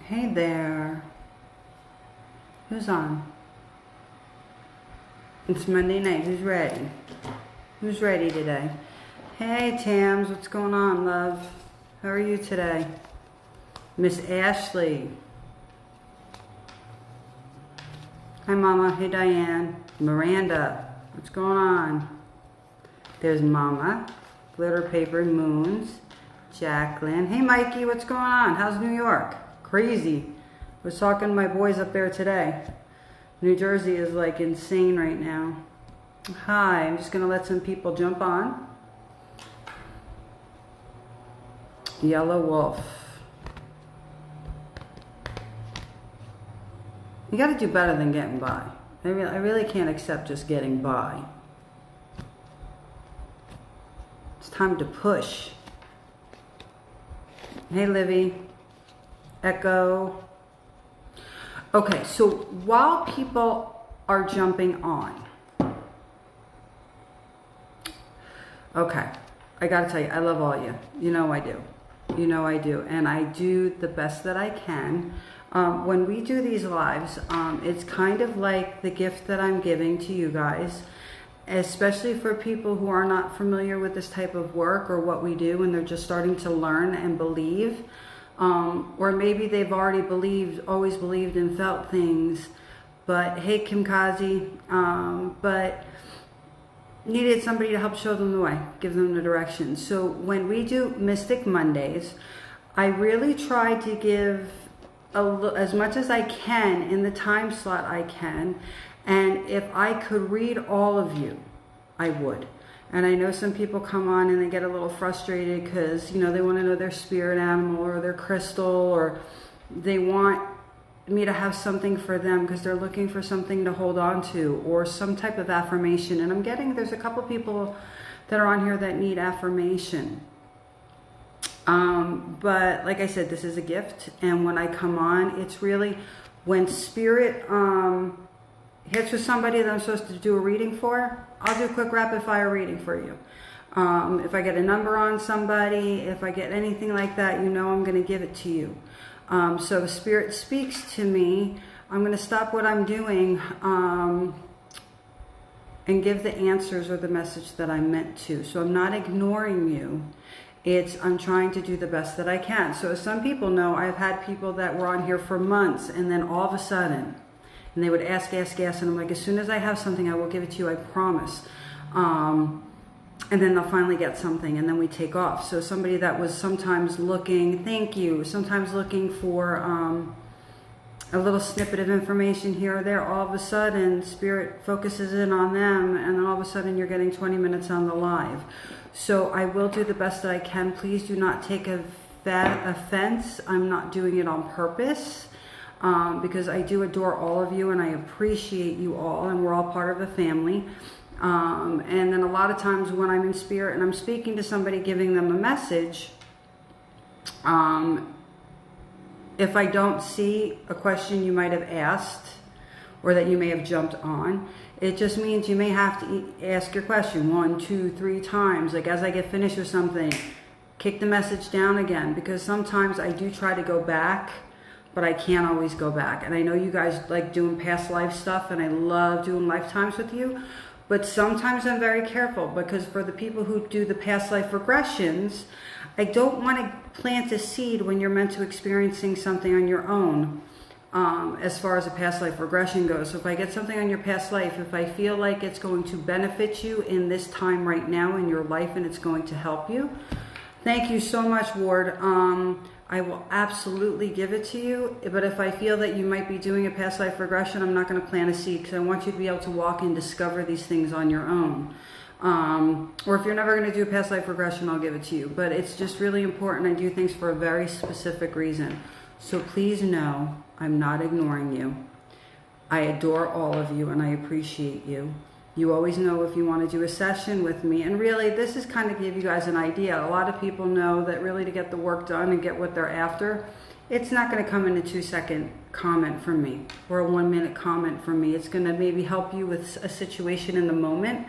Hey there. Who's on? It's Monday night. Who's ready? Who's ready today? Hey, Tams. What's going on, love? How are you today? Miss Ashley. Hi, Mama. Hey, Diane. Miranda. What's going on? There's Mama. Glitter Paper Moons. Jacqueline. Hey, Mikey. What's going on? How's New York? Crazy. I was talking to my boys up there today. New Jersey is like insane right now. Hi, I'm just going to let some people jump on. Yellow Wolf. You got to do better than getting by. I really can't accept just getting by. It's time to push. Hey, Livy. Echo. Okay, so while people are jumping on, okay, I gotta tell you, I love all you. You know I do. You know I do. And I do the best that I can. When we do these lives, it's kind of like the gift that I'm giving to you guys, especially for people who are not familiar with this type of work or what we do, and they're just starting to learn and believe. Or maybe they've already always believed and felt things, but hey, Kim Kazi, but needed somebody to help show them the way, give them the direction. So when we do Mystic Mondays, I really try to give as much as I can in the time slot I can, and if I could read all of you, I would. And I know some people come on and they get a little frustrated because, you know, they want to know their spirit animal or their crystal, or they want me to have something for them because they're looking for something to hold on to or some type of affirmation. And there's a couple people that are on here that need affirmation. But like I said, this is a gift. And when I come on, it's really when spirit hits with somebody that I'm supposed to do a reading for, I'll do a quick rapid fire reading for you. If I get a number on somebody, if I get anything like that, you know I'm going to give it to you. So if Spirit speaks to me, I'm going to stop what I'm doing and give the answers or the message that I'm meant to. So I'm not ignoring you. I'm trying to do the best that I can. So as some people know, I've had people that were on here for months, and then all of a sudden, and they would ask, and I'm like, as soon as I have something, I will give it to you, I promise. And then they'll finally get something, and then we take off. So somebody that was sometimes looking, thank you, sometimes looking for a little snippet of information here or there, all of a sudden, Spirit focuses in on them, and then all of a sudden, you're getting 20 minutes on the live. So I will do the best that I can. Please do not take offense. I'm not doing it on purpose. Because I do adore all of you and I appreciate you all, and we're all part of a family. And then a lot of times when I'm in spirit and I'm speaking to somebody, giving them a message, if I don't see a question you might have asked or that you may have jumped on, it just means you may have to ask your question 1, 2, 3 times. Like as I get finished with something, kick the message down again, because sometimes I do try to go back, but I can't always go back. And I know you guys like doing past life stuff, and I love doing lifetimes with you, but sometimes I'm very careful, because for the people who do the past life regressions, I don't want to plant a seed when you're meant to experiencing something on your own, as far as a past life regression goes. So if I get something on your past life, if I feel like it's going to benefit you in this time right now in your life and it's going to help you, thank you so much, Ward. I will absolutely give it to you, but if I feel that you might be doing a past life regression, I'm not going to plant a seed, because I want you to be able to walk and discover these things on your own. Or if you're never going to do a past life regression, I'll give it to you. But it's just really important. I do things for a very specific reason. So please know I'm not ignoring you. I adore all of you and I appreciate you. You always know if you want to do a session with me. And really, this is kind of give you guys an idea. A lot of people know that really to get the work done and get what they're after, it's not going to come in a 2-second comment from me or a 1-minute comment from me. It's going to maybe help you with a situation in the moment.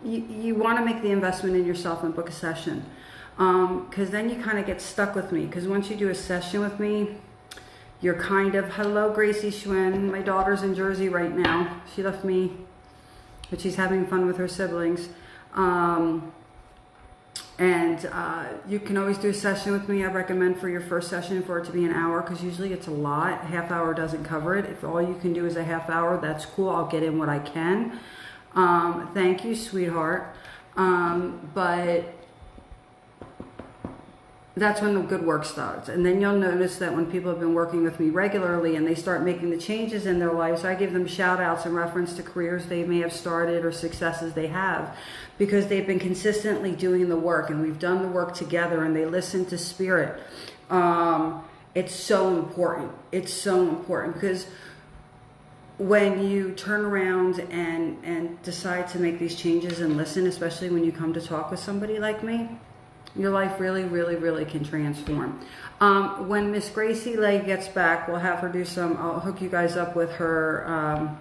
You want to make the investment in yourself and book a session. Because then you kind of get stuck with me. Because once you do a session with me, you're kind of, hello Gracie Schwinn, my daughter's in Jersey right now. She left me, but she's having fun with her siblings. You can always do a session with me. I recommend for your first session for it to be an hour, because usually it's a lot. A half hour doesn't cover it. If all you can do is a half hour, that's cool. I'll get in what I can. Thank you, sweetheart. But that's when the good work starts. And then you'll notice that when people have been working with me regularly and they start making the changes in their lives, I give them shout outs in reference to careers they may have started or successes they have, because they've been consistently doing the work and we've done the work together and they listen to spirit. It's so important. It's so important, because when you turn around and decide to make these changes and listen, especially when you come to talk with somebody like me, your life really, really, really can transform. When Miss Gracie Lay gets back, we'll have her do some, I'll hook you guys up with her.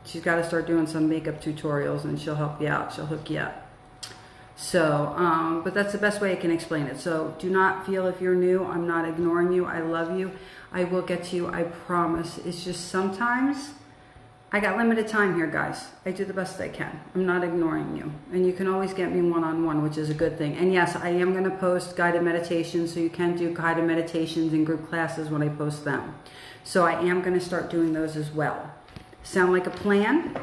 She's got to start doing some makeup tutorials and she'll help you out. She'll hook you up. So, but that's the best way I can explain it. So do not feel, if you're new, I'm not ignoring you. I love you. I will get to you. I promise. It's just sometimes I got limited time here, guys. I do the best I can. I'm not ignoring you. And you can always get me one-on-one, which is a good thing. And yes, I am going to post guided meditations, so you can do guided meditations in group classes when I post them. So I am going to start doing those as well. Sound like a plan?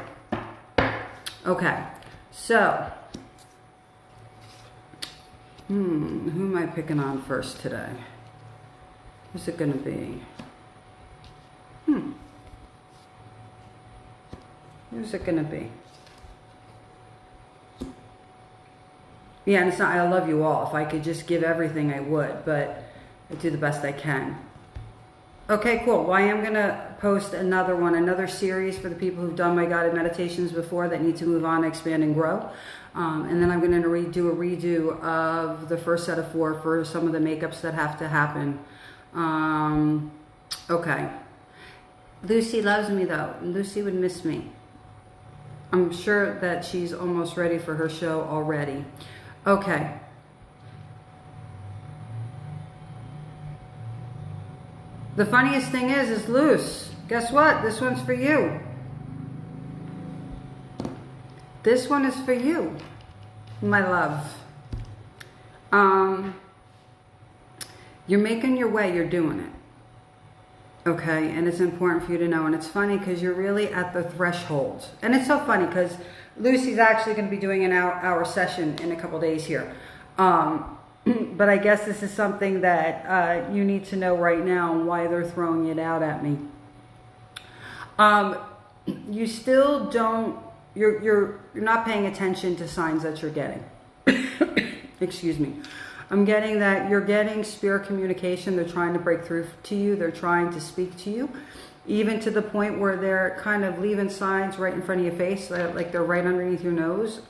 Okay. So, who am I picking on first today? Who's it going to be? Who's it going to be? Yeah, and it's not, I love you all. If I could just give everything, I would, but I do the best I can. Okay, cool. Well, I am going to post another one, another series for the people who've done my guided meditations before that need to move on, expand, and grow. And then I'm going to do a redo of the first set of 4 for some of the makeups that have to happen. Okay. Lucy loves me, though. Lucy would miss me. I'm sure that she's almost ready for her show already. Okay. The funniest thing is Luce, guess what? This one's for you. This one is for you, my love. You're making your way, you're doing it. Okay, and it's important for you to know. And it's funny because you're really at the threshold. And it's so funny because Lucy's actually going to be doing an hour session in a couple days here. But I guess this is something that you need to know right now and why they're throwing it out at me. You still don't, you're not paying attention to signs that you're getting. Excuse me. I'm getting that you're getting spirit communication. They're trying to break through to you. They're trying to speak to you, even to the point where they're kind of leaving signs right in front of your face, like they're right underneath your nose.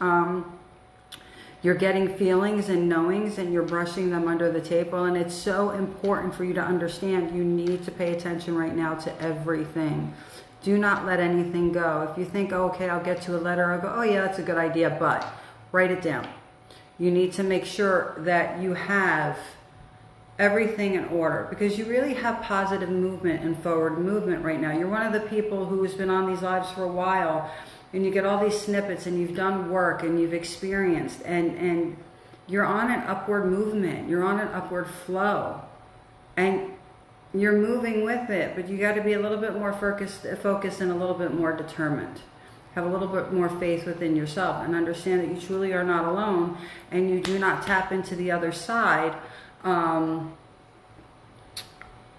You're getting feelings and knowings and you're brushing them under the table. And it's so important for you to understand you need to pay attention right now to everything. Do not let anything go. If you think, oh, okay, I'll get to a letter, I'll go, oh yeah, that's a good idea, but write it down. You need to make sure that you have everything in order, because you really have positive movement and forward movement right now. You're one of the people who has been on these lives for a while, and you get all these snippets and you've done work and you've experienced, and you're on an upward movement. You're on an upward flow and you're moving with it, but you got to be a little bit more focused and a little bit more determined. Have a little bit more faith within yourself and understand that you truly are not alone and you do not tap into the other side.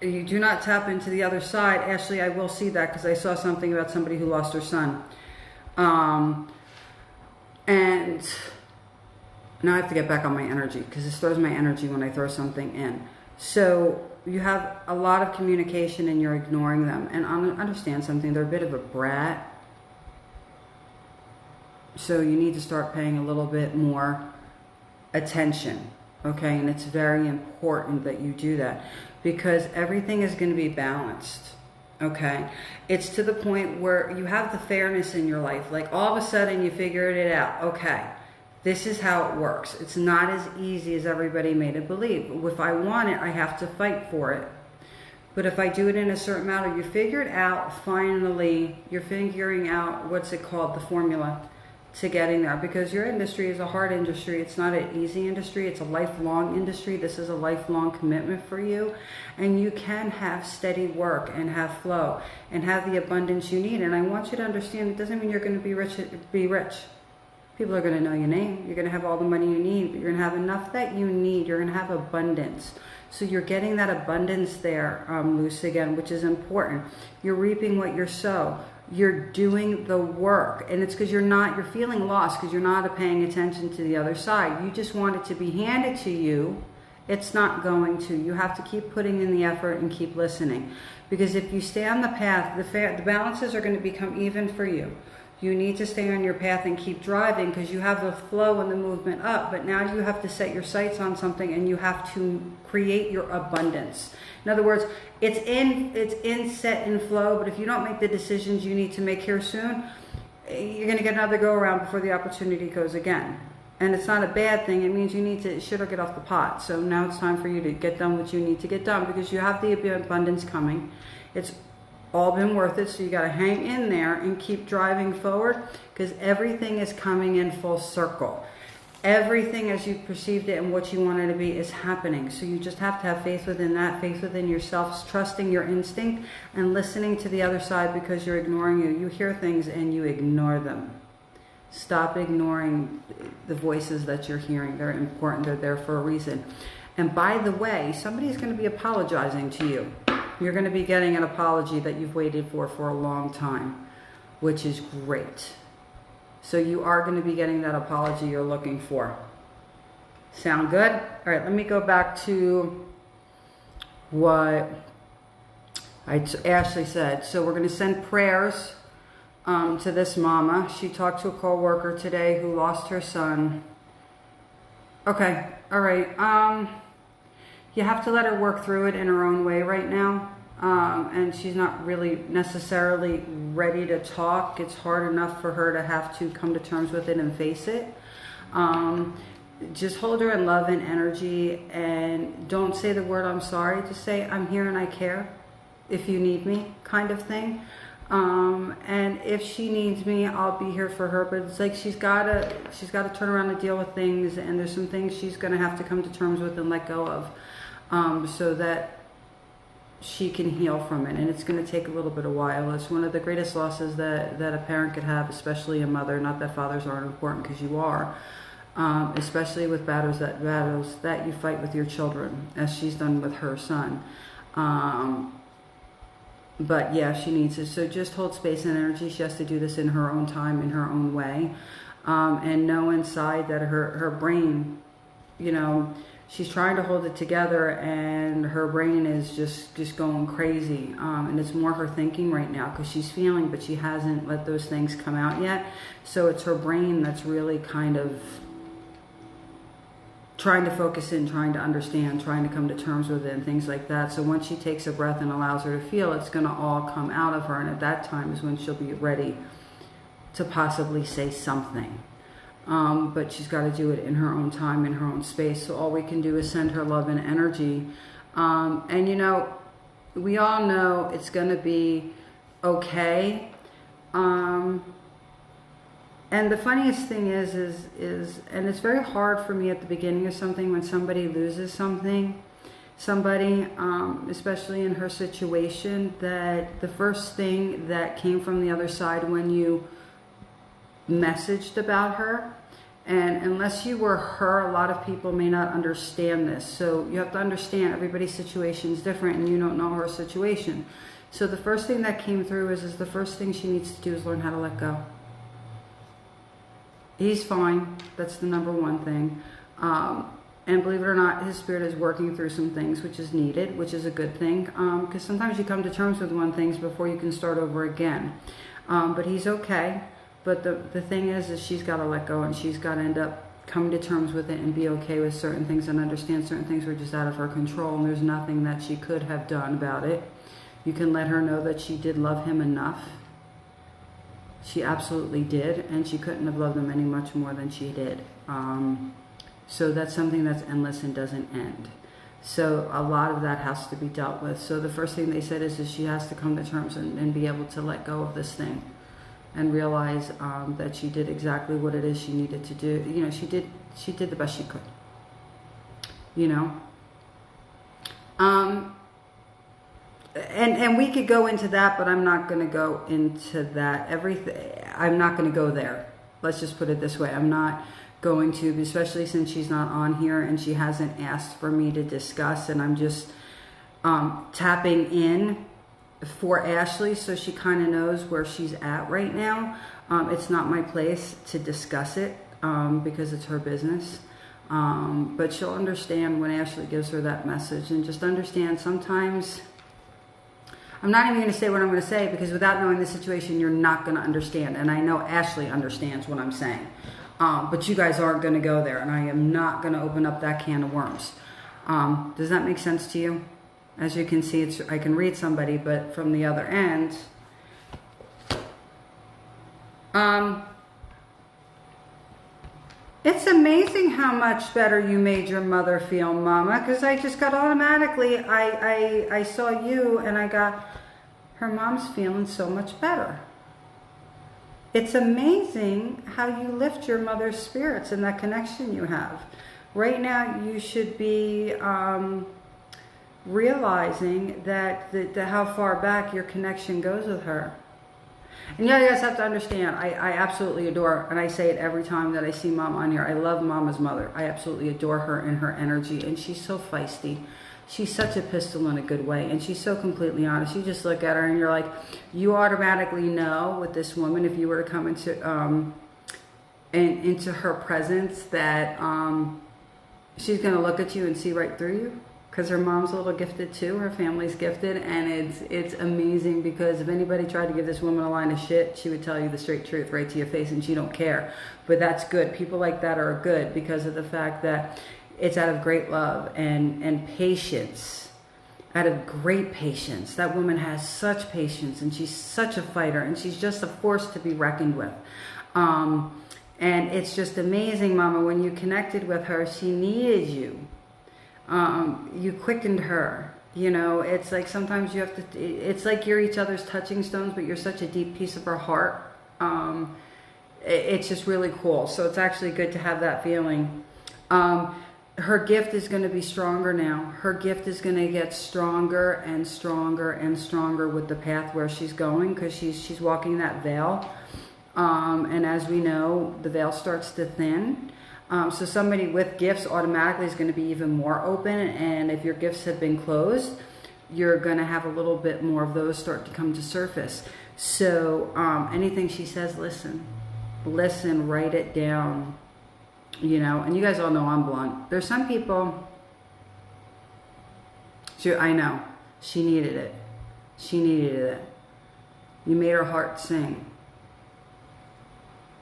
You do not tap into the other side. Ashley, I will see that because I saw something about somebody who lost her son. And now I have to get back on my energy because this throws my energy when I throw something in. So you have a lot of communication and you're ignoring them. And understand something, they're a bit of a brat. So you need to start paying a little bit more attention, okay? And it's very important that you do that because everything is going to be balanced, okay? It's to the point where you have the fairness in your life. Like all of a sudden you figured it out. Okay, this is how it works. It's not as easy as everybody made it believe. If I want it, I have to fight for it. But if I do it in a certain manner, you figured out, finally, you're figuring out, what's it called, the formula to getting there. Because your industry is a hard industry. It's not an easy industry. It's a lifelong industry. This is a lifelong commitment for you. And you can have steady work and have flow and have the abundance you need. And I want you to understand, it doesn't mean you're going to be rich. People are going to know your name. You're going to have all the money you need, but you're going to have enough that you need. You're going to have abundance. So you're getting that abundance there, loose again, which is important. You're reaping what you sow. You're doing the work. And it's because you're feeling lost because you're not paying attention to the other side. You just want it to be handed to you. It's not going to. You have to keep putting in the effort and keep listening. Because if you stay on the path, the balances are going to become even for you. You need to stay on your path and keep driving because you have the flow and the movement up. But now you have to set your sights on something and you have to create your abundance. In other words, it's in set in flow. But if you don't make the decisions you need to make here soon, you're going to get another go around before the opportunity goes again. And it's not a bad thing. It means you need to shit or get off the pot. So now it's time for you to get done what you need to get done because you have the abundance coming. It's all been worth it, so you got to hang in there and keep driving forward because everything is coming in full circle. Everything as you perceived it and what you wanted to be is happening. So you just have to have faith within that, faith within yourself, trusting your instinct and listening to the other side because you're ignoring you. You hear things and you ignore them. Stop ignoring the voices that you're hearing. They're important. They're there for a reason. And by the way, somebody's going to be apologizing to you. You're going to be getting an apology that you've waited for a long time, which is great. So you are going to be getting that apology you're looking for. Sound good? All right, let me go back to what Ashley said. So we're going to send prayers to this mama. She talked to a co-worker today who lost her son. Okay, all right. You have to let her work through it in her own way right now. And she's not really necessarily ready to talk. It's hard enough for her to have to come to terms with it and face it. Just hold her in love and energy and don't say the word I'm sorry. Just say I'm here and I care if you need me kind of thing. And if she needs me, I'll be here for her. But it's like she's got to turn around and deal with things. And there's some things she's going to have to come to terms with and let go of. So that she can heal from it. And it's going to take a little bit of while. It's one of the greatest losses that a parent could have, especially a mother. Not that fathers aren't important, because you are. Especially with battles that you fight with your children, as she's done with her son. But yeah, she needs it. So just hold space and energy. She has to do this in her own time, in her own way. And know inside that her brain, you know, she's trying to hold it together and her brain is just going crazy. And it's more her thinking right now because she's feeling, but she hasn't let those things come out yet. So it's her brain that's really kind of trying to focus in, trying to understand, trying to come to terms with it and things like that. So once she takes a breath and allows her to feel, it's going to all come out of her. And at that time is when she'll be ready to possibly say something. But she's got to do it in her own time, in her own space. So all we can do is send her love and energy. And you know, we all know it's going to be okay. And the funniest thing is, and it's very hard for me at the beginning of something when somebody loses somebody, especially in her situation, that the first thing that came from the other side when you messaged about her, and unless you were her, a lot of people may not understand this. So you have to understand everybody's situation is different and you don't know her situation. So the first thing that came through is the first thing she needs to do is learn how to let go. He's fine. That's the number one thing. And believe it or not, his spirit is working through some things, which is needed, which is a good thing. Because sometimes you come to terms with one thing before you can start over again. But he's okay. But the thing is she's got to let go and she's got to end up coming to terms with it and be okay with certain things and understand certain things were just out of her control. And there's nothing that she could have done about it. You can let her know that she did love him enough. She absolutely did, and she couldn't have loved him any much more than she did. So that's something that's endless and doesn't end. So a lot of that has to be dealt with. So the first thing they said is she has to come to terms and be able to let go of this thing and realize that she did exactly what it is she needed to do. You know, she did the best she could, you know. And we could go into that, but I'm not going to go into that. I'm not going to go there. Let's just put it this way. I'm not going to, especially since she's not on here and she hasn't asked for me to discuss, and I'm just tapping in for Ashley so she kind of knows where she's at right now. It's not my place to discuss it because it's her business. But she'll understand when Ashley gives her that message, and just understand sometimes, I'm not even going to say what I'm going to say because without knowing the situation, you're not going to understand. And I know Ashley understands what I'm saying. But you guys aren't going to go there, and I am not going to open up that can of worms. Does that make sense to you? As you can see, I can read somebody, but from the other end, it's amazing how much better you made your mother feel, Mama, because I just got automatically, I saw you and I got, her mom's feeling so much better. It's amazing how you lift your mother's spirits and that connection you have. Right now, you should be realizing that how far back your connection goes with her. And yeah, you guys have to understand, I absolutely adore, and I say it every time that I see Mom on here, I love Mama's mother. I absolutely adore her and her energy, and she's so feisty. She's such a pistol in a good way, and she's so completely honest. You just look at her and you're like, you automatically know with this woman, if you were to come into her presence, that she's going to look at you and see right through you. Because her mom's a little gifted too, her family's gifted, and it's amazing because if anybody tried to give this woman a line of shit, she would tell you the straight truth right to your face, and she don't care. But that's good. People like that are good because of the fact that it's out of great love and patience, out of great patience. That woman has such patience, and she's such a fighter, and she's just a force to be reckoned with. And it's just amazing, Mama, when you connected with her, she needed you. You quickened her, you know. It's like sometimes you have to, it's like you're each other's touching stones, but you're such a deep piece of her heart. It's just really cool. So it's actually good to have that feeling. Her gift is going to be stronger now. Her gift is going to get stronger and stronger and stronger with the path where she's going, because she's walking that veil. And as we know, the veil starts to thin. So somebody with gifts automatically is going to be even more open, and if your gifts have been closed, you're going to have a little bit more of those start to come to surface. So anything she says, listen, write it down, you know. And you guys all know I'm blunt. There's some people, I know, she needed it. She needed it. You made her heart sing.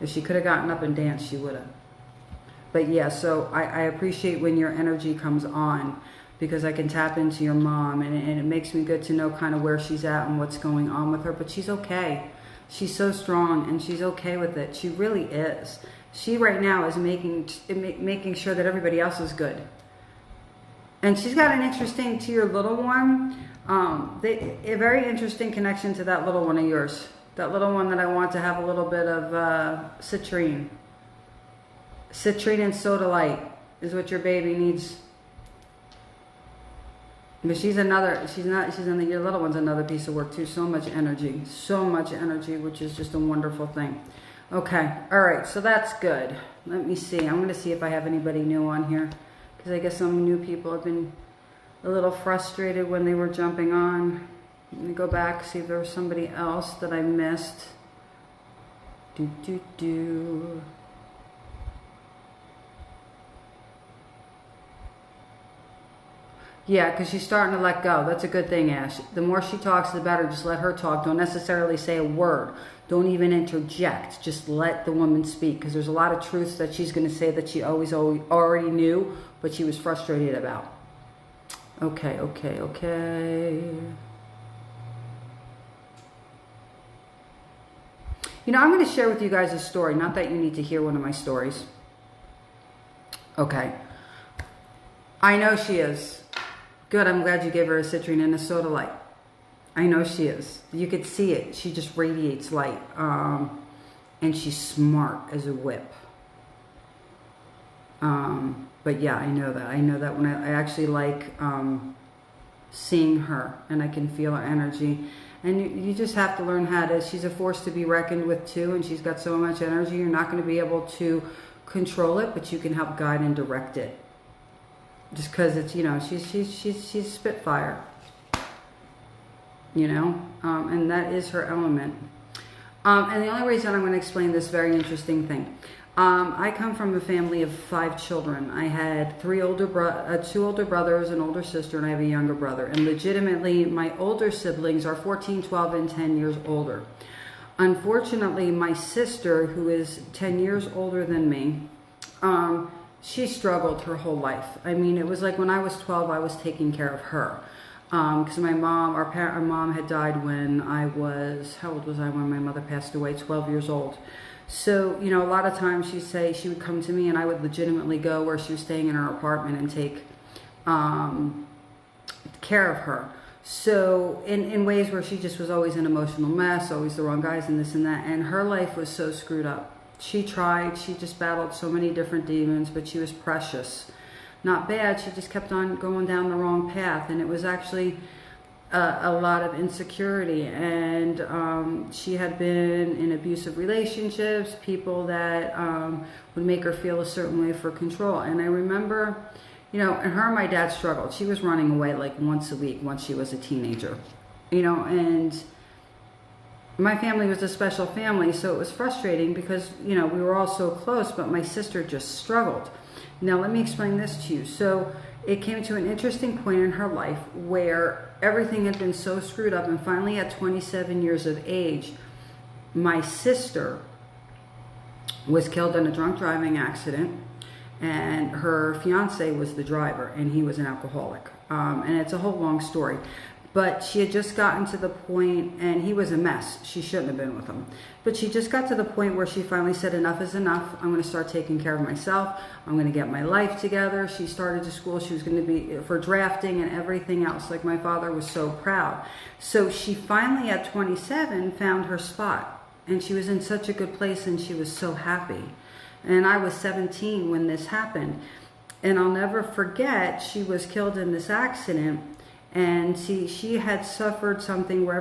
If she could have gotten up and danced, she would have. But yeah, so I appreciate when your energy comes on, because I can tap into your mom, and it makes me good to know kind of where she's at and what's going on with her. But she's okay. She's so strong, and she's okay with it. She really is. She right now is making sure that everybody else is good. And she's got an interesting, to your little one, a very interesting connection to that little one of yours. That little one that I want to have a little bit of citrine. Citrine and soda light is what your baby needs. But your little one's another piece of work too. So much energy, which is just a wonderful thing. Okay, all right, so that's good. Let me see. I'm going to see if I have anybody new on here, because I guess some new people have been a little frustrated when they were jumping on. Let me go back, see if there was somebody else that I missed. Yeah, because she's starting to let go. That's a good thing, Ash. The more she talks, the better. Just let her talk. Don't necessarily say a word. Don't even interject. Just let the woman speak, because there's a lot of truths that she's going to say that she always already knew, but she was frustrated about. Okay. You know, I'm going to share with you guys a story. Not that you need to hear one of my stories. Okay. I know she is. Good, I'm glad you gave her a citrine and a soda light. I know she is. You could see it. She just radiates light. And she's smart as a whip. But yeah, I know that. I know that when I actually like seeing her, and I can feel her energy. And you just have to learn how to, she's a force to be reckoned with too, and she's got so much energy. You're not going to be able to control it, but you can help guide and direct it. Just because it's, you know, she's Spitfire. You know, and that is her element. And the only reason I'm going to explain this very interesting thing. I come from a family of 5 children. I had 2 older brothers, an older sister, and I have a younger brother. And legitimately, my older siblings are 14, 12, and 10 years older. Unfortunately, my sister, who is 10 years older than me, she struggled her whole life. I mean, it was like when I was 12, I was taking care of her. Because my mom, our mom had died when I was, how old was I when my mother passed away? 12 years old. So, you know, a lot of times she would come to me and I would legitimately go where she was staying in her apartment and take care of her. So in ways where she just was always an emotional mess, always the wrong guys and this and that. And her life was so screwed up. She tried, she just battled so many different demons, but she was precious. Not bad, she just kept on going down the wrong path. And it was actually a lot of insecurity, and she had been in abusive relationships, people that would make her feel a certain way for control. And I remember, you know, and her and my dad struggled. She was running away like once a week once she was a teenager, you know, and my family was a special family, so it was frustrating because, you know, we were all so close, but my sister just struggled. Now, let me explain this to you. So it came to an interesting point in her life where everything had been so screwed up, and finally at 27 years of age, my sister was killed in a drunk driving accident, and her fiance was the driver, and he was an alcoholic. And it's a whole long story. But she had just gotten to the point, and he was a mess. She shouldn't have been with him. But she just got to the point where she finally said, enough is enough. I'm going to start taking care of myself. I'm going to get my life together. She started to school. She was going to be for drafting and everything else. Like, my father was so proud. So she finally, at 27, found her spot. And she was in such a good place, and she was so happy. And I was 17 when this happened. And I'll never forget, she was killed in this accident. And she had suffered something where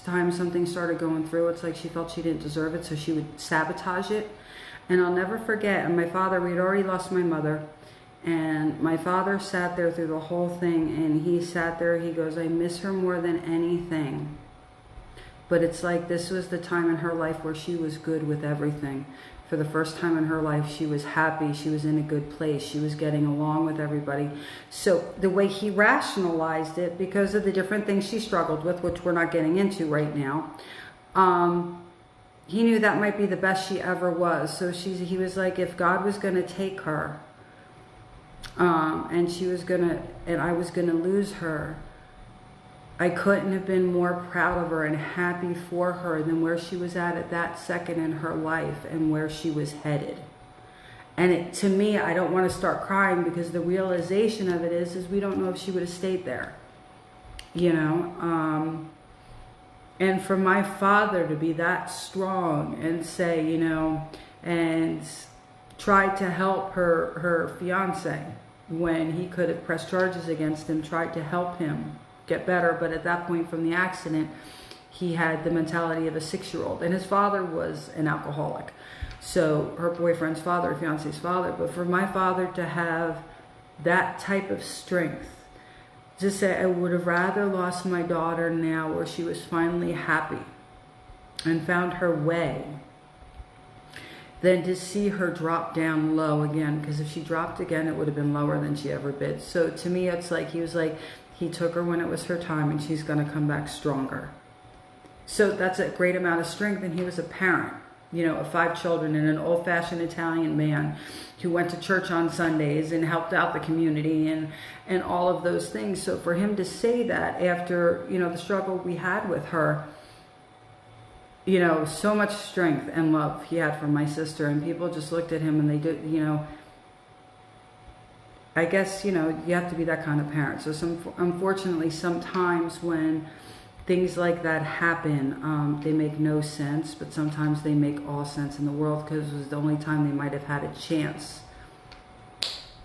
time something started going through, it's like she felt she didn't deserve it, so she would sabotage it. And I'll never forget, and my father, we had already lost my mother, and my father sat there through the whole thing, and he sat there, he goes, I miss her more than anything. But it's like this was the time in her life where she was good with everything. For the first time in her life, she was happy. She was in a good place. She was getting along with everybody. So the way he rationalized it, because of the different things she struggled with, which we're not getting into right now, he knew that might be the best she ever was. So he was like, if God was going to take her, and I was going to lose her, I couldn't have been more proud of her and happy for her than where she was at that second in her life and where she was headed. And to me, I don't want to start crying because the realization of it is we don't know if she would have stayed there, you know. And for my father to be that strong and say, you know, and try to help her fiance when he could have pressed charges against him, tried to help him get better, but at that point from the accident, he had the mentality of a 6-year-old, and his father was an alcoholic. So her boyfriend's father, fiance's father, but for my father to have that type of strength, just say, I would have rather lost my daughter now where she was finally happy and found her way than to see her drop down low again, because if she dropped again, it would have been lower than she ever been. So to me, it's like, he was like, he took her when it was her time, and she's going to come back stronger. So that's a great amount of strength. And he was a parent, you know, of 5 children, and an old-fashioned Italian man who went to church on Sundays and helped out the community and all of those things. So for him to say that after, you know, the struggle we had with her, you know, so much strength and love he had for my sister, and people just looked at him and they did, you know, I guess, you know, you have to be that kind of parent. So unfortunately, sometimes when things like that happen, they make no sense, but sometimes they make all sense in the world, because it was the only time they might have had a chance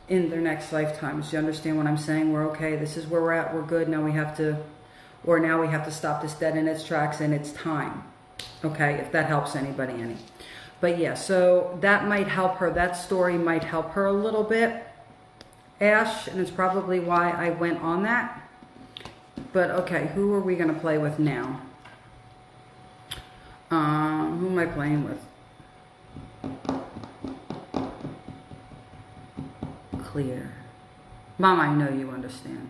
in their next lifetimes. You understand what I'm saying? We're okay, this is where we're at, we're good, now we have to, or now we have to stop this dead in its tracks, and it's time. Okay, if that helps anybody any. But yeah, so that might help her, that story might help her a little bit, Ash, and it's probably why I went on that. But okay, who are we going to play with now? Who am I playing with? Clear. Mom, I know you understand.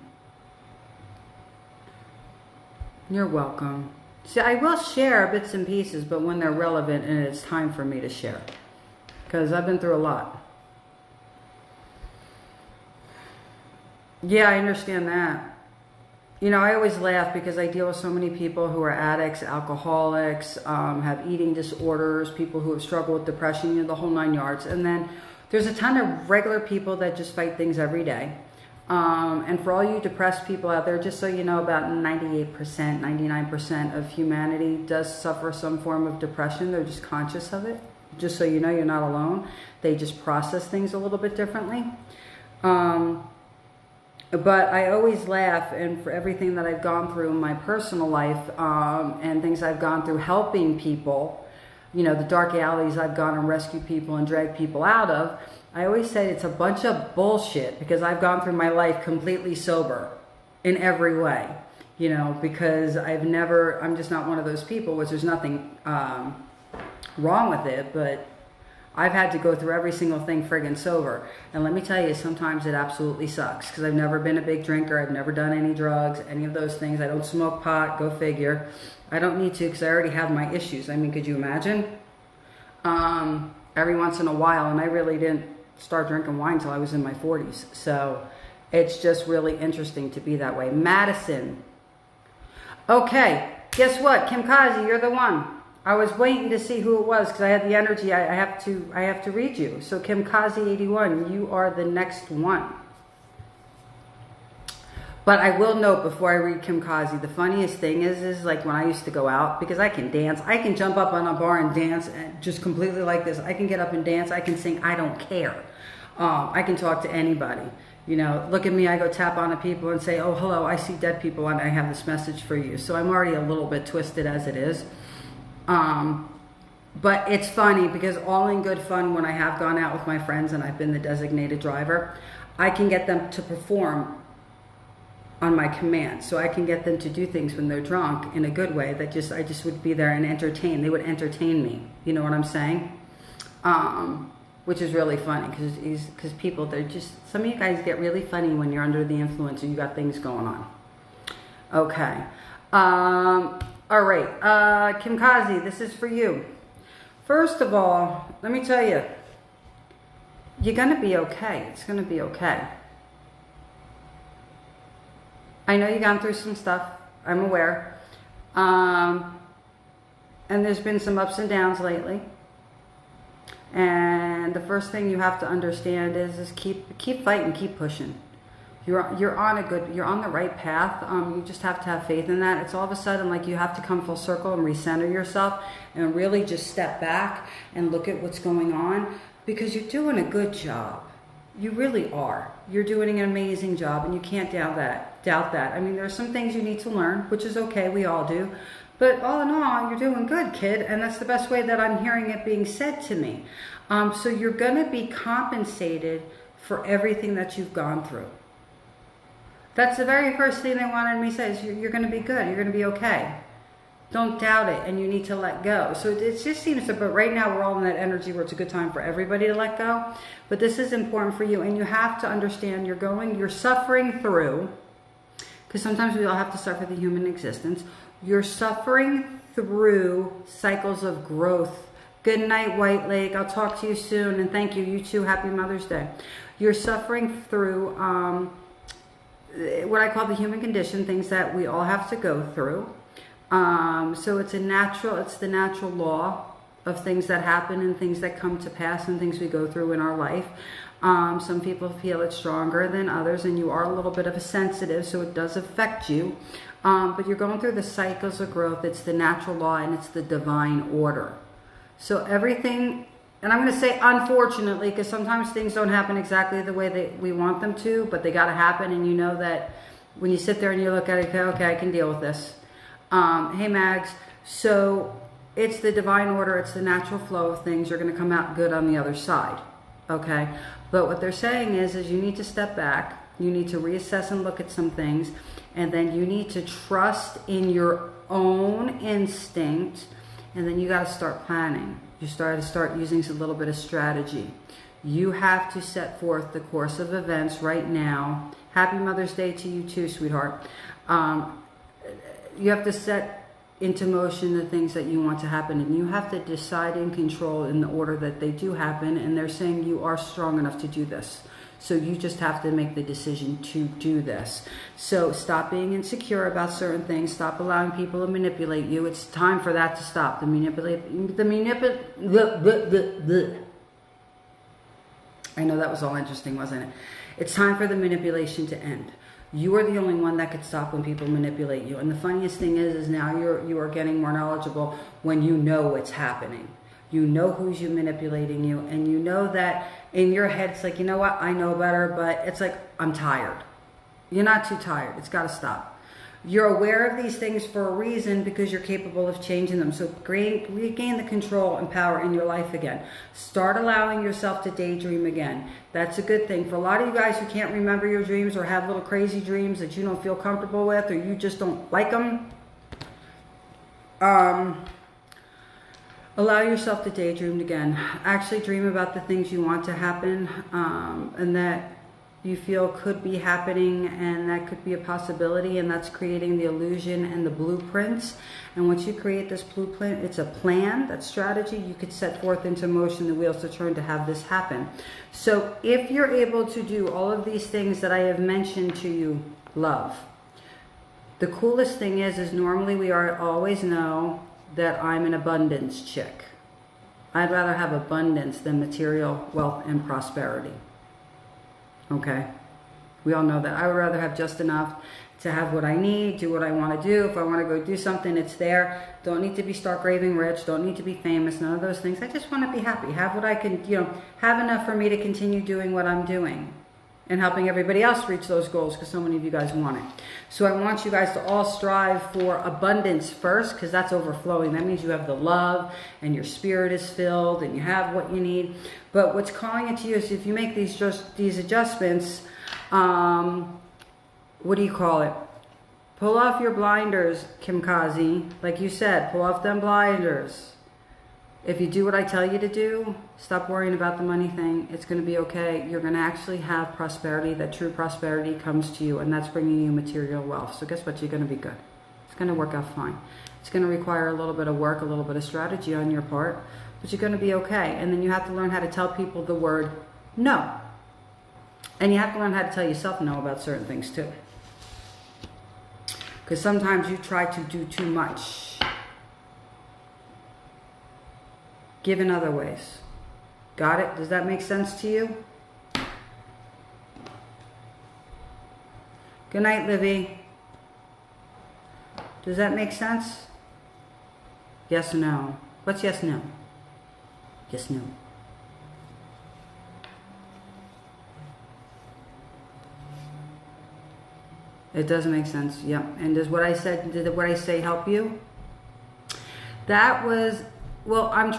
You're welcome. See, I will share bits and pieces, but when they're relevant and it's time for me to share. Because I've been through a lot. Yeah, I understand that. You know, I always laugh because I deal with so many people who are addicts, alcoholics, have eating disorders, people who have struggled with depression, you know, the whole 9 yards. And then there's a ton of regular people that just fight things every day. And for all you depressed people out there, just so you know, about 98%, 99% of humanity does suffer some form of depression. They're just conscious of it. Just so you know, you're not alone. They just process things a little bit differently. But I always laugh, and for everything that I've gone through in my personal life, and things I've gone through helping people, you know, the dark alleys I've gone and rescued people and dragged people out of, I always say it's a bunch of bullshit, because I've gone through my life completely sober in every way, you know, because I'm just not one of those people, which there's nothing wrong with it, but I've had to go through every single thing friggin' sober. And let me tell you, sometimes it absolutely sucks, because I've never been a big drinker. I've never done any drugs, any of those things. I don't smoke pot, go figure. I don't need to, because I already have my issues. I mean, could you imagine? Every once in a while, and I really didn't start drinking wine until I was in my 40s. So it's just really interesting to be that way. Madison. Okay, guess what? Kim Kazi, you're the one. I was waiting to see who it was, because I had the energy. I have to read you. So Kim Kazi 81, you are the next one. But I will note before I read Kim Kazi, the funniest thing is like when I used to go out, because I can dance. I can jump up on a bar and dance, and just completely like this. I can get up and dance. I can sing. I don't care. I can talk to anybody. You know, look at me. I go tap on the people and say, oh, hello, I see dead people and I have this message for you. So I'm already a little bit twisted as it is. But it's funny, because all in good fun, when I have gone out with my friends and I've been the designated driver, I can get them to perform on my command. So I can get them to do things when they're drunk in a good way that I just would be there and entertain. They would entertain me. You know what I'm saying? Which is really funny, because people, they're just, some of you guys get really funny when you're under the influence and you got things going on. Okay. All right, Kim Kazi, this is for you. First of all, let me tell you, you're going to be okay. It's going to be okay. I know you've gone through some stuff. I'm aware. And there's been some ups and downs lately. And the first thing you have to understand is keep fighting, keep pushing. You're on the right path. You just have to have faith in that. It's all of a sudden like you have to come full circle and recenter yourself and really just step back and look at what's going on, because you're doing a good job. You really are. You're doing an amazing job, and you can't doubt that. I mean, there are some things you need to learn, which is okay. We all do. But all in all, you're doing good, kid. And that's the best way that I'm hearing it being said to me. So you're going to be compensated for everything that you've gone through. That's the very first thing they wanted me to say, is you're going to be good. You're going to be okay. Don't doubt it, and you need to let go. So it just seems to, but right now we're all in that energy where it's a good time for everybody to let go. But this is important for you, and you have to understand you're suffering through, because sometimes we all have to suffer the human existence. You're suffering through cycles of growth. Good night, White Lake. I'll talk to you soon, and thank you. You too. Happy Mother's Day. You're suffering through what I call the human condition, things that we all have to go through. So it's the natural law of things that happen and things that come to pass and things we go through in our life. Some people feel it's stronger than others, and you are a little bit of a sensitive, so it does affect you. But you're going through the cycles of growth. It's the natural law, and it's the divine order. So everything, and I'm going to say unfortunately, because sometimes things don't happen exactly the way that we want them to, but they got to happen, and you know that when you sit there and you look at it, you go, okay, I can deal with this. Hey, Mags. So it's the divine order. It's the natural flow of things. You're going to come out good on the other side. Okay. But what they're saying is you need to step back. You need to reassess and look at some things. And then you need to trust in your own instinct. And then you got to start planning. You start using a little bit of strategy. You have to set forth the course of events right now. Happy Mother's Day to you too, sweetheart. You have to set into motion the things that you want to happen, and you have to decide and control in the order that they do happen. And they're saying you are strong enough to do this, so you just have to make the decision to do this. So stop being insecure about certain things. Stop allowing people to manipulate you. It's time for that to stop. I know that was all interesting, wasn't it? It's time for the manipulation to end. You are the only one that could stop when people manipulate you. And the funniest thing is now you are getting more knowledgeable when you know what's happening. You know who's manipulating you, and you know that in your head it's like, you know what, I know better, but it's like, I'm tired. You're not too tired. It's got to stop. You're aware of these things for a reason, because you're capable of changing them. So regain the control and power in your life again. Start allowing yourself to daydream again. That's a good thing. For a lot of you guys who can't remember your dreams, or have little crazy dreams that you don't feel comfortable with, or you just don't like them, allow yourself to daydream again. Actually dream about the things you want to happen, and that you feel could be happening, and that could be a possibility, and that's creating the illusion and the blueprints. And once you create this blueprint, it's a plan, that strategy, you could set forth into motion the wheels to turn to have this happen. So if you're able to do all of these things that I have mentioned to you, love, the coolest thing is normally we always know that I'm an abundance chick. I'd rather have abundance than material wealth and prosperity. Okay, we all know that. I would rather have just enough to have what I need, do what I want to do. If I want to go do something, it's there. Don't need to be stark raving rich. Don't need to be famous. None of those things. I just want to be happy. Have what I can, have enough for me to continue doing what I'm doing, and helping everybody else reach those goals, because so many of you guys want it. So I want you guys to all strive for abundance first, because that's overflowing. That means you have the love, and your spirit is filled, and you have what you need. But what's calling it to you is, if you make these adjustments, what do you call it? Pull off your blinders, Kim Kazi. Like you said, pull off them blinders. If you do what I tell you to do, stop worrying about the money thing. It's going to be okay. You're going to actually have prosperity. That true prosperity comes to you, and that's bringing you material wealth. So guess what? You're going to be good. It's going to work out fine. It's going to require a little bit of work, a little bit of strategy on your part, but you're going to be okay. And then you have to learn how to tell people the word no. And you have to learn how to tell yourself no about certain things too. Because sometimes you try to do too much. Give in other ways. Got it? Does that make sense to you? Good night, Livy. Does that make sense? Yes or no? What's yes, no? Yes, no. It does make sense. Yep. And did what I say help you? That was, well, I'm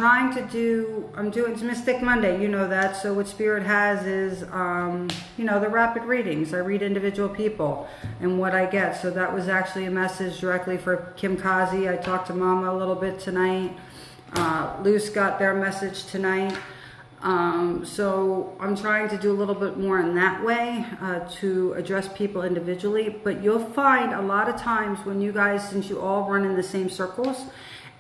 doing, it's Mystic Monday, you know that. So what Spirit has is, the rapid readings. I read individual people and what I get. So that was actually a message directly for Kim Kazi. I talked to Mama a little bit tonight. Luce got their message tonight. So I'm trying to do a little bit more in that way, to address people individually. But you'll find a lot of times when you guys, since you all run in the same circles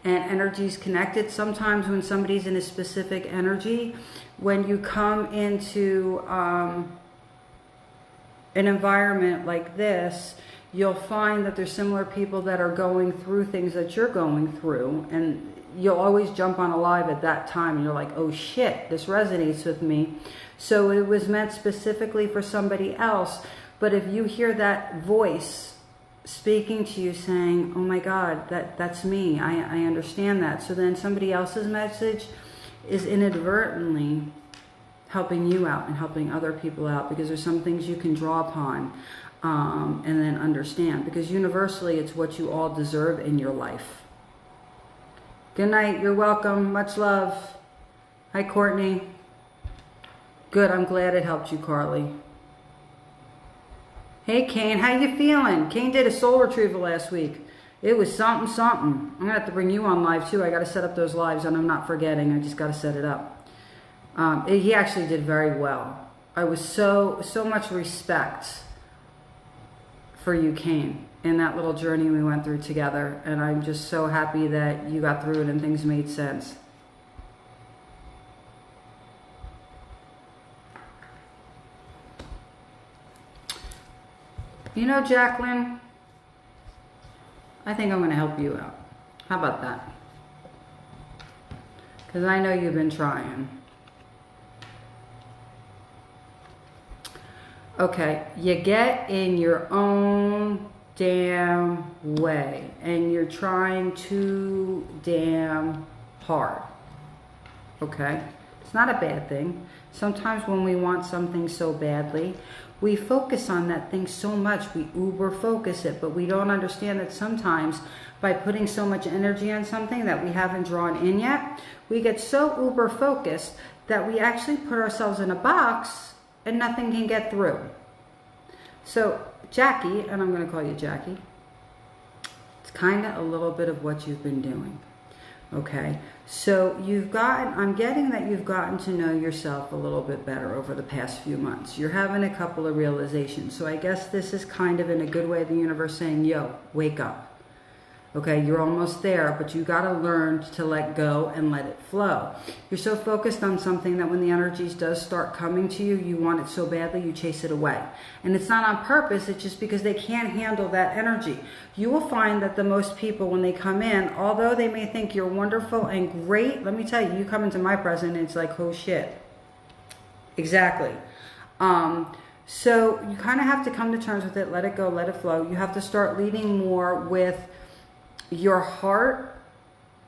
and energies connected, sometimes when somebody's in a specific energy, when you come into an environment like this, you'll find that there's similar people that are going through things that you're going through, and you'll always jump on Alive at that time, and you're like, oh shit, this resonates with me. So it was meant specifically for somebody else. But if you hear that voice speaking to you saying, oh my God, that's me, I understand that. So then somebody else's message is inadvertently helping you out and helping other people out, because there's some things you can draw upon and then understand, because universally it's what you all deserve in your life. Good night. You're welcome. Much love. Hi, Courtney. Good. I'm glad it helped you, Carly. Hey, Kane. How you feeling? Kane did a soul retrieval last week. It was something. I'm going to have to bring you on live, too. I got to set up those lives, and I'm not forgetting. I just got to set it up. He actually did very well. I was so much respect for you, Kane, in that little journey we went through together. And I'm just so happy that you got through it and things made sense. You know, Jacqueline, I think I'm going to help you out. How about that? Because I know you've been trying. Okay, you get in your own damn way, and you're trying too damn hard. Okay? It's not a bad thing. Sometimes when we want something so badly, we focus on that thing so much, we uber focus it, but we don't understand that sometimes by putting so much energy on something that we haven't drawn in yet, we get so uber focused that we actually put ourselves in a box and nothing can get through. So Jackie, and I'm going to call you Jackie, it's kind of a little bit of what you've been doing. Okay, so I'm getting that you've gotten to know yourself a little bit better over the past few months. You're having a couple of realizations. So I guess this is kind of in a good way the universe saying, yo, wake up. Okay, you're almost there, but you got to learn to let go and let it flow. You're so focused on something that when the energies does start coming to you, you want it so badly, you chase it away. And it's not on purpose, it's just because they can't handle that energy. You will find that the most people, when they come in, although they may think you're wonderful and great, let me tell you, you come into my presence and it's like, oh shit. Exactly. So you kind of have to come to terms with it, let it go, let it flow. You have to start leading more with your heart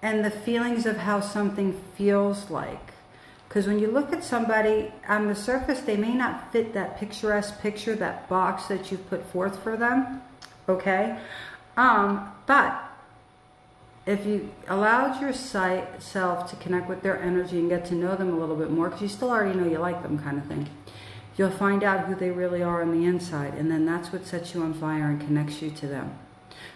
and the feelings of how something feels like. Because when you look at somebody on the surface, they may not fit that picturesque picture, that box that you've put forth for them. Okay? But if you allowed yourself to connect with their energy and get to know them a little bit more, because you still already know you like them kind of thing, you'll find out who they really are on the inside. And then that's what sets you on fire and connects you to them.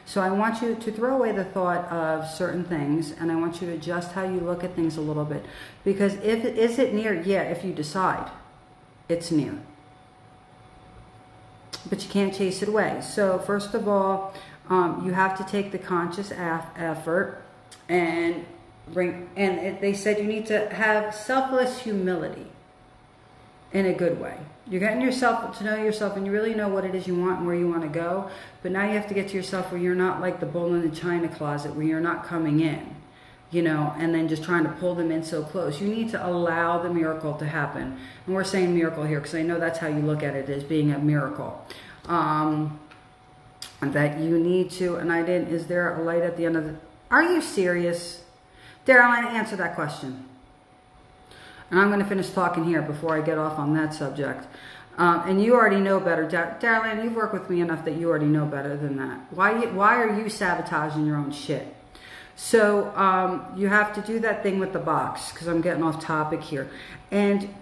So I want you to throw away the thought of certain things, and I want you to adjust how you look at things a little bit. Because is it near? Yeah, if you decide it's near. But you can't chase it away. So first of all, you have to take the conscious effort and they said you need to have selfless humility in a good way. You're getting yourself to know yourself, and you really know what it is you want and where you want to go. But now you have to get to yourself where you're not like the bull in the china closet, where you're not coming in, you know, and then just trying to pull them in so close. You need to allow the miracle to happen. And we're saying miracle here because I know that's how you look at it, as being a miracle. That you need to, and I didn't, is there a light at the end of the, are you serious? Daryl, answer that question. And I'm going to finish talking here before I get off on that subject. And you already know better. Darlene, you've worked with me enough that you already know better than that. Why are you sabotaging your own shit? So you have to do that thing with the box, because I'm getting off topic here. And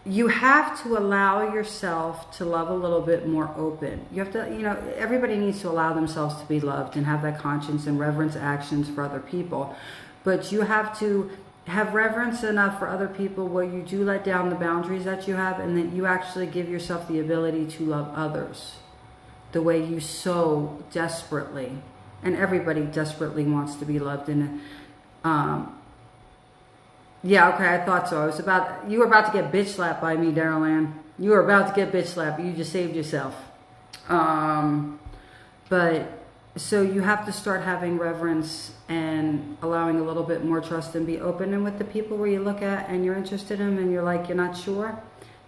you have to allow yourself to love a little bit more open. You have to, you know, everybody needs to allow themselves to be loved and have that conscience and reverence actions for other people. But you have to have reverence enough for other people where you do let down the boundaries that you have, and that you actually give yourself the ability to love others the way you so desperately, and everybody desperately wants to be loved in yeah, okay, I thought so. You were about to get bitch slapped by me, Daryl Ann. You were about to get bitch slapped. You just saved yourself. But so you have to start having reverence and allowing a little bit more trust and be open. And with the people where you look at and you're interested in them and you're like, you're not sure,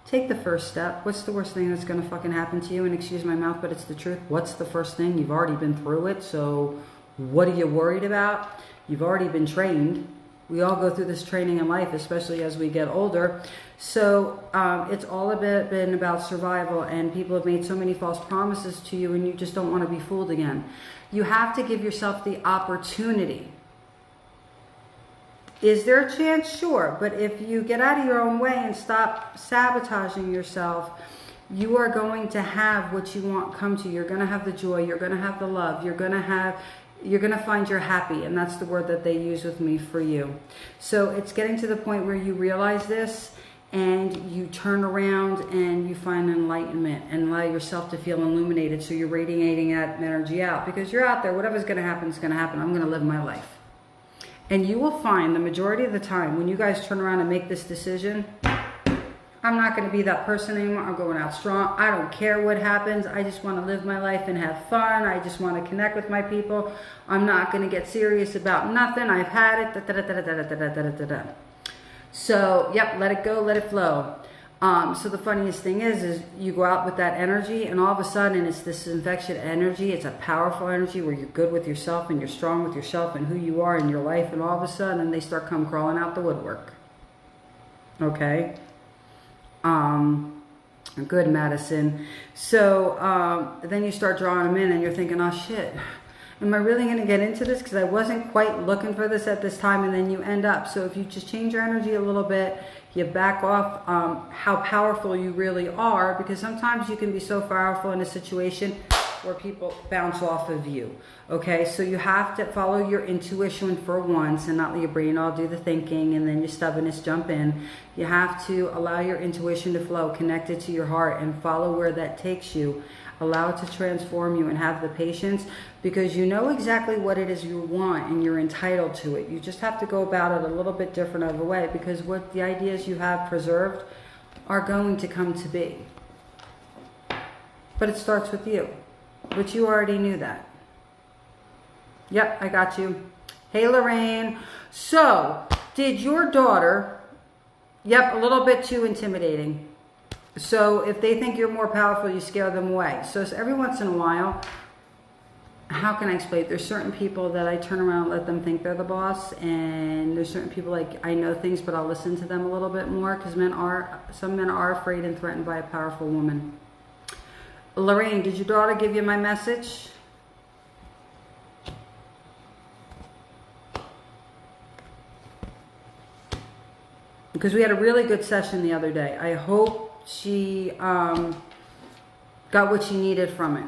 take the first step. What's the worst thing that's going to fucking happen to you? And excuse my mouth, but it's the truth. What's the first thing? You've already been through it. So what are you worried about? You've already been trained. We all go through this training in life, especially as we get older. So it's all been about survival, and people have made so many false promises to you, and you just don't want to be fooled again. You have to give yourself the opportunity. Is there a chance? Sure. But if you get out of your own way and stop sabotaging yourself, you are going to have what you want come to you. You're going to have the joy. You're going to have the love. You're going to find you're happy. And that's the word that they use with me for you. So it's getting to the point where you realize this and you turn around and you find enlightenment and allow yourself to feel illuminated. So you're radiating that energy out because you're out there. Whatever's going to happen is going to happen. I'm going to live my life. And you will find the majority of the time when you guys turn around and make this decision, I'm not going to be that person anymore. I'm going out strong. I don't care what happens. I just want to live my life and have fun. I just want to connect with my people. I'm not going to get serious about nothing. I've had it. Da, da, da, da, da, da, da, da, da, da. So, yep, let it go, let it flow. So the funniest thing is you go out with that energy, and all of a sudden it's this infectious energy. It's a powerful energy where you're good with yourself and you're strong with yourself and who you are in your life, and all of a sudden they start come crawling out the woodwork. Okay? Good, Madison. So then you start drawing them in and you're thinking, oh shit, am I really going to get into this? Because I wasn't quite looking for this at this time, and then you end up. So if you just change your energy a little bit, you back off how powerful you really are, because sometimes you can be so powerful in a situation where people bounce off of you. Okay, so you have to follow your intuition for once and not let your brain all do the thinking and then your stubbornness jump in. You have to allow your intuition to flow, connect it to your heart, and follow where that takes you. Allow it to transform you and have the patience, because you know exactly what it is you want and you're entitled to it. You just have to go about it a little bit different of a way, because what the ideas you have preserved are going to come to be. But it starts with you. But you already knew that. Yep, I got you. Hey, Lorraine. So, did your daughter... Yep, a little bit too intimidating. So if they think you're more powerful, you scare them away. So every once in a while, how can I explain it? There's certain people that I turn around and let them think they're the boss. And there's certain people like, I know things, but I'll listen to them a little bit more, because some men are afraid and threatened by a powerful woman. Lorraine, did your daughter give you my message? Because we had a really good session the other day. I hope she got what she needed from it.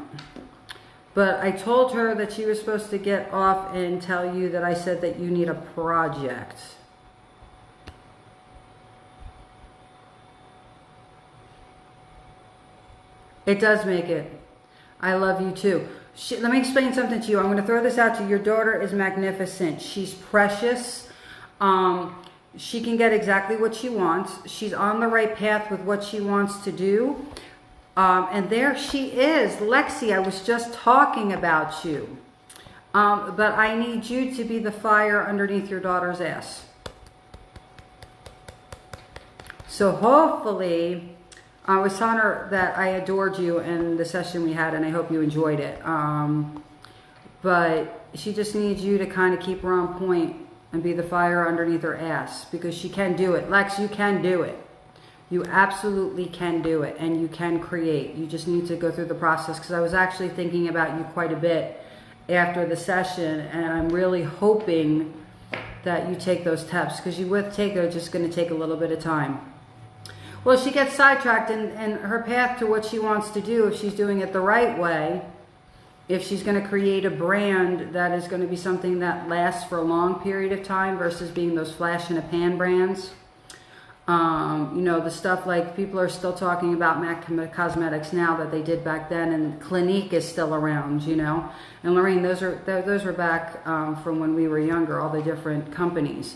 But I told her that she was supposed to get off and tell you that I said that you need a project. It does make it. I love you too. Let me explain something to you. I'm going to throw this out to you. Your daughter is magnificent. She's precious. She can get exactly what she wants. She's on the right path with what she wants to do. And there she is. Lexi, I was just talking about you. But I need you to be the fire underneath your daughter's ass. So hopefully, I was telling her that I adored you in the session we had, and I hope you enjoyed it. But she just needs you to kind of keep her on point and be the fire underneath her ass, because she can do it. Lex, you can do it. You absolutely can do it, and you can create. You just need to go through the process, because I was actually thinking about you quite a bit after the session, and I'm really hoping that you take those steps, because you will take it, it's just going to take a little bit of time. Well, she gets sidetracked in her path to what she wants to do, if she's doing it the right way. If she's going to create a brand that is going to be something that lasts for a long period of time versus being those flash in a pan brands. You know, the stuff like people are still talking about MAC Cosmetics now that they did back then, and Clinique is still around, you know. And Lorraine, those were back from when we were younger, all the different companies.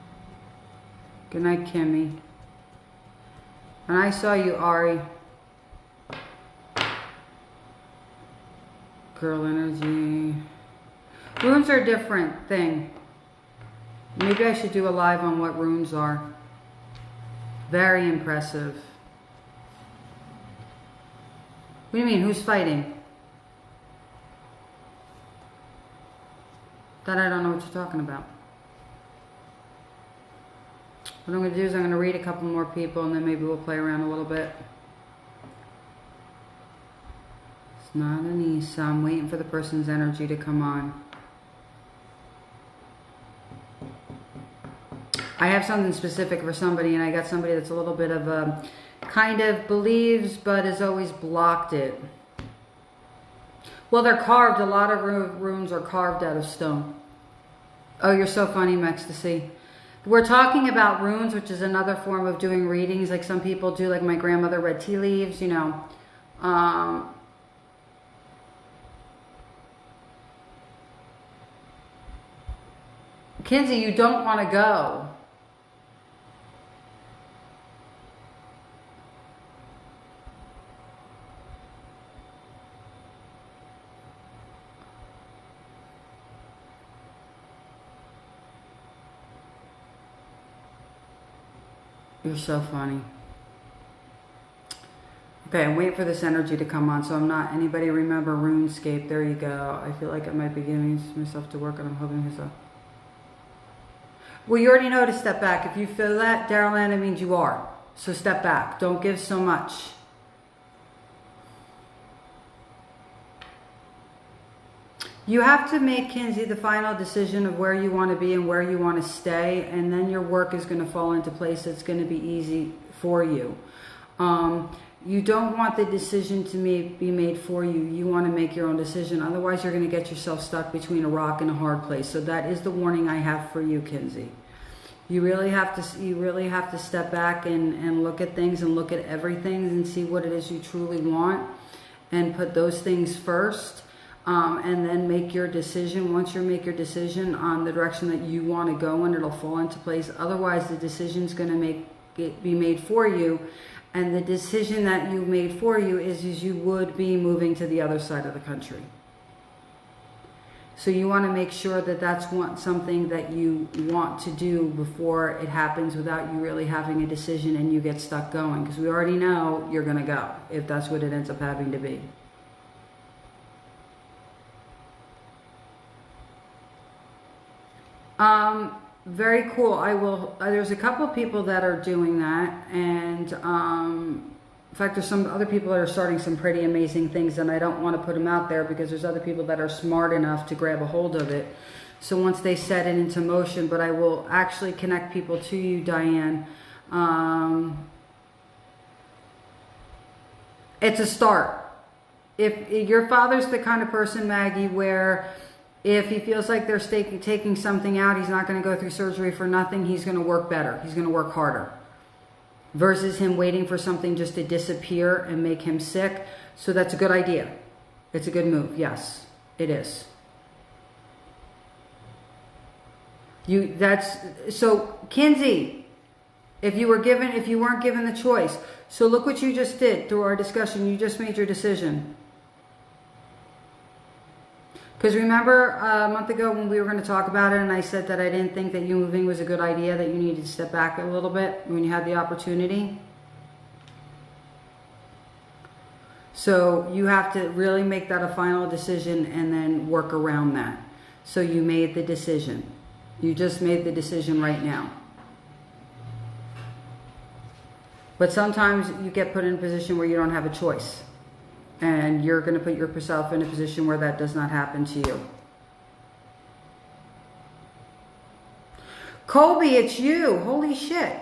Good night, Kimmy. And I saw you, Ari. Girl energy. Runes are a different thing. Maybe I should do a live on what runes are. Very impressive. What do you mean? Who's fighting? That I don't know what you're talking about. What I'm going to do is I'm going to read a couple more people and then maybe we'll play around a little bit. It's not Anissa. I'm waiting for the person's energy to come on. I have something specific for somebody, and I got somebody that's a little bit of a kind of believes but has always blocked it. Well, they're carved. A lot of runes are carved out of stone. Oh, you're so funny, Mextasy. We're talking about runes, which is another form of doing readings. Like some people do, like my grandmother read tea leaves, you know. Kinsey, you don't want to go. You're so funny. Okay, I'm waiting for this energy to come on, so I'm not... Anybody remember RuneScape? There you go. I feel like I might be giving myself to work, and I'm hoping myself... Well, you already know to step back. If you feel that, Daryl Ann, it means you are. So step back. Don't give so much. You have to make, Kinsey, the final decision of where you want to be and where you want to stay, and then your work is going to fall into place. It's going to be easy for you. You don't want the decision to be made for you. You want to make your own decision. Otherwise, you're going to get yourself stuck between a rock and a hard place. So that is the warning I have for you, Kinsey. You really have to step back and look at things and look at everything and see what it is you truly want and put those things first. And then make your decision. Once you make your decision on the direction that you want to go in, it'll fall into place. Otherwise, the decision's going to be made for you. And the decision that you made for you is you would be moving to the other side of the country. So you want to make sure that that's something that you want to do before it happens without you really having a decision and you get stuck going. Because we already know you're going to go if that's what it ends up having to be. Very cool. I will, there's a couple of people that are doing that, and in fact there's some other people that are starting some pretty amazing things, and I don't want to put them out there because there's other people that are smart enough to grab a hold of it. So once they set it into motion, but I will actually connect people to you, Diane. It's a start. If your father's the kind of person, Maggie, where if he feels like they're taking something out, he's not going to go through surgery for nothing. He's going to work better. He's going to work harder. Versus him waiting for something just to disappear and make him sick. So that's a good idea. It's a good move. Yes, it is. So Kinsey, if you weren't given the choice. So look what you just did through our discussion. You just made your decision. Because remember a month ago when we were going to talk about it and I said that I didn't think that you moving was a good idea, that you needed to step back a little bit when you had the opportunity? So you have to really make that a final decision and then work around that. So you made the decision. You just made the decision right now. But sometimes you get put in a position where you don't have a choice. And you're going to put yourself in a position where that does not happen to you. Colby, it's you. Holy shit.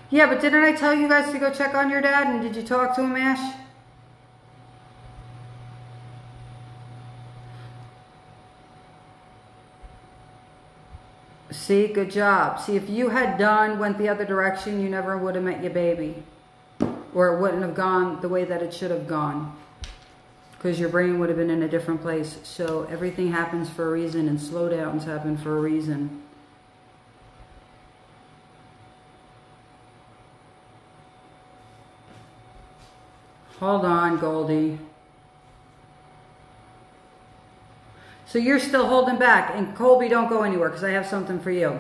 Yeah, but didn't I tell you guys to go check on your dad? And did you talk to him, Ash? See, good job. See, if you had went the other direction, you never would have met your baby. Or it wouldn't have gone the way that it should have gone. because your brain would have been in a different place. So everything happens for a reason, and slowdowns happen for a reason. Hold on, Goldie. So you're still holding back. And Colby, don't go anywhere because I have something for you.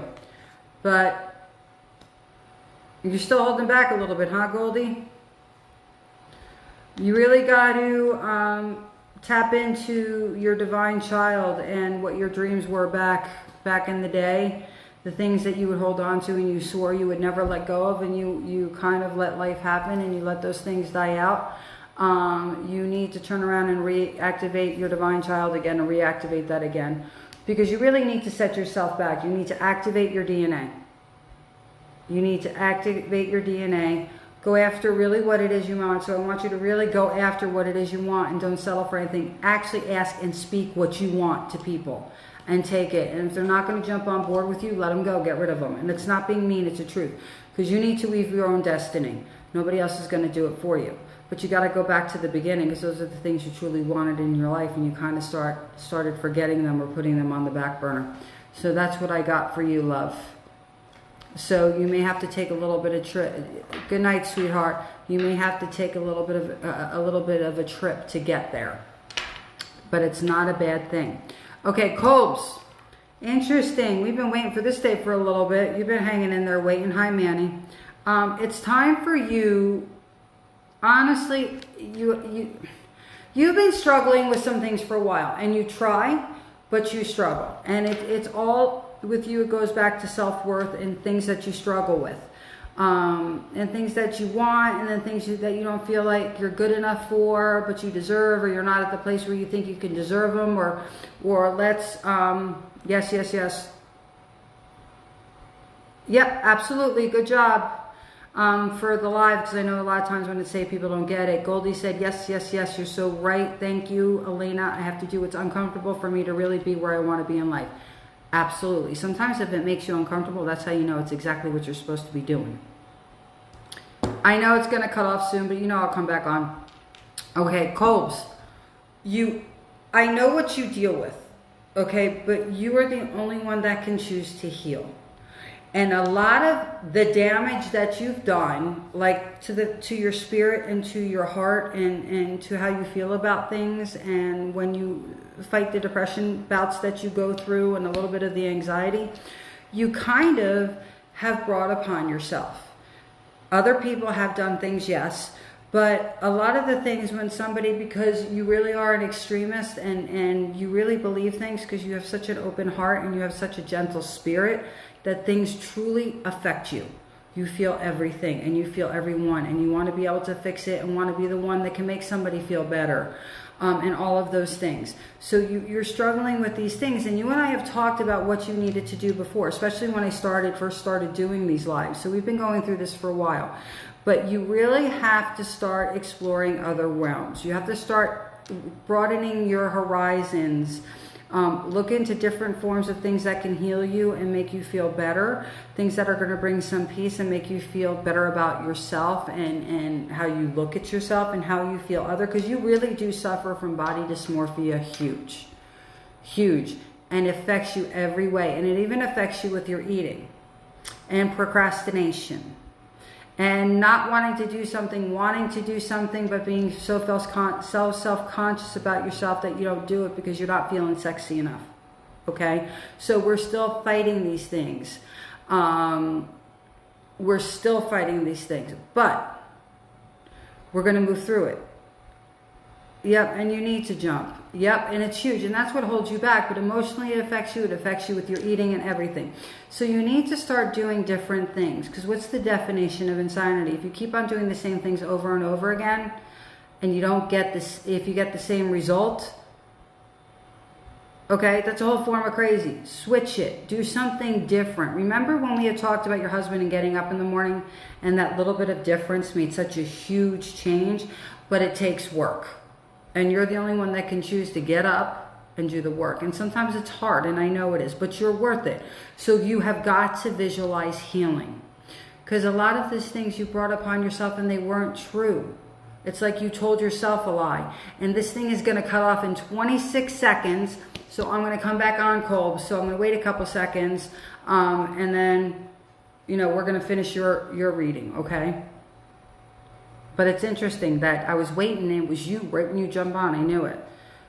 But you're still holding back a little bit, huh, Goldie? You really got to tap into your divine child and what your dreams were back in the day. The things that you would hold on to and you swore you would never let go of, and you kind of let life happen and you let those things die out. You need to turn around and reactivate your divine child again, and reactivate that again. Because you really need to set yourself back. You need to activate your DNA. You need to activate your DNA. Go after really what it is you want. So I want you to really go after what it is you want, and don't settle for anything. Actually ask and speak what you want to people and take it. And if they're not going to jump on board with you, let them go. Get rid of them. And it's not being mean. It's the truth. Because you need to weave your own destiny. Nobody else is going to do it for you. But you got to go back to the beginning, because those are the things you truly wanted in your life, and you kind of started forgetting them or putting them on the back burner. So that's what I got for you, love. So you may have to take a little bit of trip. Good night, sweetheart. You may have to take a little bit of a trip to get there, but it's not a bad thing. Okay, Cobes. Interesting. We've been waiting for this day for a little bit. You've been hanging in there waiting. Hi, Manny. It's time for you. Honestly, you've been struggling with some things for a while, and you try, but you struggle. And it's all with you. It goes back to self-worth and things that you struggle with, and things that you want, and then things that you don't feel like you're good enough for, but you deserve, or you're not at the place where you think you can deserve them, or let's, yes. Yep, absolutely. Good job. For the live, because I know a lot of times when it's saved, people don't get it. Goldie said, yes, you're so right. Thank you, Elena. I have to do what's uncomfortable for me to really be where I want to be in life. Absolutely. Sometimes if it makes you uncomfortable, that's how you know it's exactly what you're supposed to be doing. I know it's going to cut off soon, but you know I'll come back on. Okay, Colbs, I know what you deal with, okay, but you are the only one that can choose to heal. And a lot of the damage that you've done, like to your spirit and to your heart and to how you feel about things, and when you fight the depression bouts that you go through and a little bit of the anxiety, you kind of have brought upon yourself. Other people have done things, yes, but a lot of the things when somebody, because you really are an extremist and you really believe things because you have such an open heart and you have such a gentle spirit, that things truly affect you. You feel everything and you feel everyone, and you want to be able to fix it and want to be the one that can make somebody feel better, and all of those things. So you're struggling with these things, and you and I have talked about what you needed to do before, especially when I first started doing these lives. So we've been going through this for a while, but you really have to start exploring other realms. You have to start broadening your horizons. Look into different forms of things that can heal you and make you feel better. Things that are going to bring some peace and make you feel better about yourself and how you look at yourself and how you feel other. Because you really do suffer from body dysmorphia, huge. And it affects you every way. And it even affects you with your eating and procrastination. And not wanting to do something, but being so self-conscious about yourself that you don't do it because you're not feeling sexy enough. Okay? So we're still fighting these things. But we're going to move through it. Yep, and you need to jump. Yep, and it's huge, and that's what holds you back. But emotionally, it affects you. It affects you with your eating and everything. So you need to start doing different things. Because what's the definition of insanity? If you keep on doing the same things over and over again, and you don't get this, if you get the same result, okay, that's a whole form of crazy. Switch it. Do something different. Remember when we had talked about your husband and getting up in the morning, and that little bit of difference made such a huge change? But it takes work. And you're the only one that can choose to get up and do the work. And sometimes it's hard, and I know it is, but you're worth it. So you have got to visualize healing. Because a lot of these things you brought upon yourself and they weren't true. It's like you told yourself a lie. And this thing is going to cut off in 26 seconds. So I'm going to come back on, Kolb. So I'm going to wait a couple seconds. And then, you know, we're going to finish your reading, okay? But it's interesting that I was waiting and it was you right when you jump on. I knew it.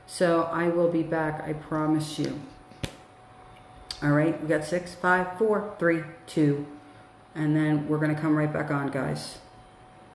So I will be back. I promise you. All right. We got 6, 5, 4, 3, 2. And then we're going to come right back on, guys.